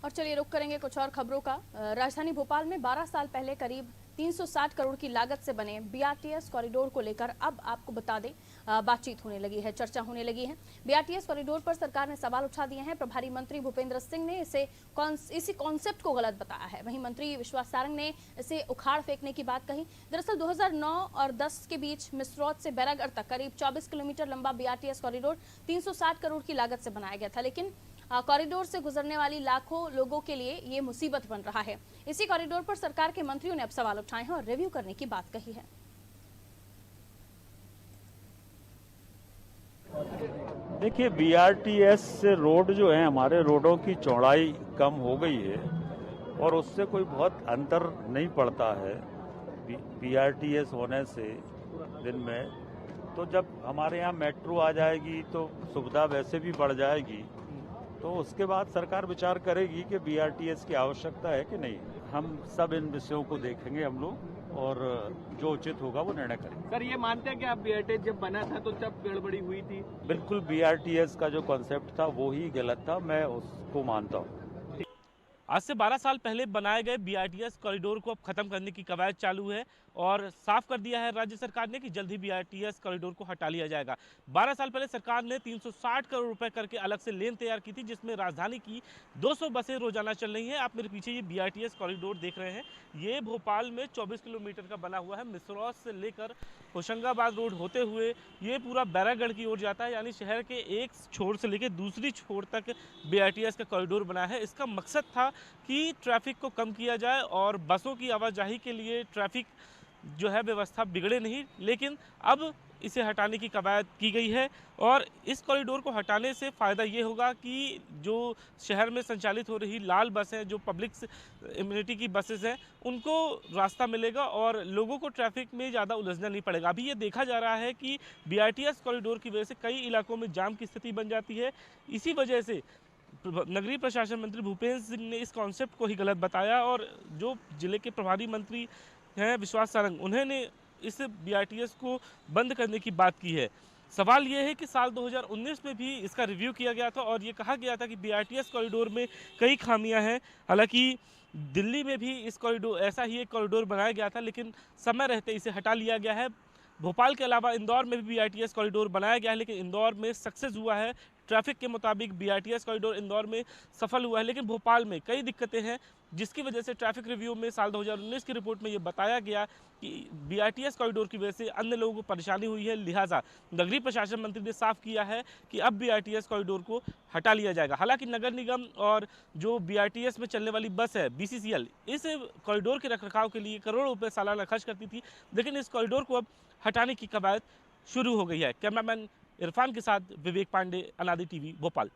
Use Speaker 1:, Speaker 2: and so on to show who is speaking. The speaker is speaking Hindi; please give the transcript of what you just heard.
Speaker 1: और चलिए रुक करेंगे कुछ और खबरों का। राजधानी भोपाल में 12 साल पहले करीब 360 करोड़ की लागत से बने बीआरटीएस कॉरिडोर को लेकर अब आपको बता दें बातचीत होने लगी है, चर्चा होने लगी है। बीआरटीएस कॉरिडोर पर सरकार ने सवाल उठा दिए हैं। प्रभारी मंत्री भूपेंद्र सिंह ने इसी कॉन्सेप्ट को गलत बताया है। वहीं मंत्री विश्वास सारंग ने इसे उखाड़ फेंकने की बात कही। दरअसल 2009 और 10 के बीच मिसरौद से बैरागढ़ तक करीब 24 किलोमीटर लंबा बीआरटीएस कॉरिडोर 360 करोड़ की लागत से बनाया गया था, लेकिन कॉरिडोर से गुजरने वाली लाखों लोगों के लिए ये मुसीबत बन रहा है। इसी कॉरिडोर पर सरकार के मंत्रियों ने अब सवाल उठाए हैं और रिव्यू करने की बात कही है।
Speaker 2: देखिए, बीआरटीएस रोड जो है, हमारे रोडों की चौड़ाई कम हो गई है और उससे कोई बहुत अंतर नहीं पड़ता है बीआरटीएस होने से दिन में। तो जब हमारे यहाँ मेट्रो आ जाएगी तो सुविधा वैसे भी बढ़ जाएगी, तो उसके बाद सरकार विचार करेगी कि बीआरटीएस की आवश्यकता है कि नहीं। हम सब इन विषयों को देखेंगे हम लोग और जो उचित होगा वो निर्णय करेंगे।
Speaker 3: सर, ये मानते हैं कि आप बीआरटीएस जब बना था तो तब गड़बड़ी हुई थी?
Speaker 2: बिल्कुल, बीआरटीएस का जो कॉन्सेप्ट था वो ही गलत था, मैं उसको मानता हूँ।
Speaker 4: आज से 12 साल पहले बनाए गए बीआरटीएस कॉरिडोर को अब खत्म करने की कवायद चालू है और साफ कर दिया है राज्य सरकार ने कि जल्द ही बीआरटीएस कॉरिडोर को हटा लिया जाएगा। 12 साल पहले सरकार ने 360 करोड़ रुपए करके अलग से लेन तैयार की थी, जिसमें राजधानी की 200 बसें रोजाना चल रही हैं। आप मेरे पीछे ये बीआरटीएस कॉरिडोर देख रहे हैं, ये भोपाल में 24 किलोमीटर का बना हुआ है। मिसरौद से लेकर होशंगाबाद रोड होते हुए ये पूरा बैरागढ़ की ओर जाता है, यानी शहर के एक छोर से लेकर दूसरी छोर तक बीआरटीएस का कॉरिडोर बना है। इसका मकसद था कि ट्रैफिक को कम किया जाए और बसों की आवाजाही के लिए ट्रैफिक जो है व्यवस्था बिगड़े नहीं, लेकिन अब इसे हटाने की कवायद की गई है। और इस कॉरिडोर को हटाने से फ़ायदा ये होगा कि जो शहर में संचालित हो रही लाल बसें, जो पब्लिक इम्यूनिटी की बसेस हैं, उनको रास्ता मिलेगा और लोगों को ट्रैफिक में ज़्यादा उलझना नहीं पड़ेगा। अभी ये देखा जा रहा है कि बीआरटीएस कॉरिडोर की वजह से कई इलाकों में जाम की स्थिति बन जाती है। इसी वजह से नगरीय प्रशासन मंत्री भूपेंद्र सिंह ने इस कॉन्सेप्ट को ही गलत बताया और जो जिले के प्रभारी मंत्री हैं विश्वास सारंग, उन्होंने इस बीआरटीएस को बंद करने की बात की है। सवाल ये है कि साल 2019 में भी इसका रिव्यू किया गया था और ये कहा गया था कि बीआरटीएस कॉरिडोर में कई खामियां हैं। हालांकि दिल्ली में भी इस कॉरिडोर ऐसा ही एक कॉरिडोर बनाया गया था, लेकिन समय रहते इसे हटा लिया गया है। भोपाल के अलावा इंदौर में भी बीआरटीएस कॉरिडोर बनाया गया है, लेकिन इंदौर में सक्सेस हुआ है। ट्रैफिक के मुताबिक बीआरटीएस कॉरिडोर इंदौर में सफल हुआ है, लेकिन भोपाल में कई दिक्कतें हैं, जिसकी वजह से ट्रैफिक रिव्यू में साल 2019 की रिपोर्ट में ये बताया गया कि बीआरटीएस कॉरिडोर की वजह से अन्य लोगों को परेशानी हुई है। लिहाजा नगरीय प्रशासन मंत्री ने साफ किया है कि अब बीआरटीएस कॉरिडोर को हटा लिया जाएगा। हालांकि नगर निगम और जो बीआरटीएस में चलने वाली बस है बीसीसीएल, इस कॉरिडोर के रखरखाव के लिए करोड़ों रुपये सालाना खर्च करती थी, लेकिन इस कॉरिडोर को अब हटाने की कवायद शुरू हो गई है। कैमरामैन इरफान के साथ विवेक पांडे, अनादि टीवी, भोपाल।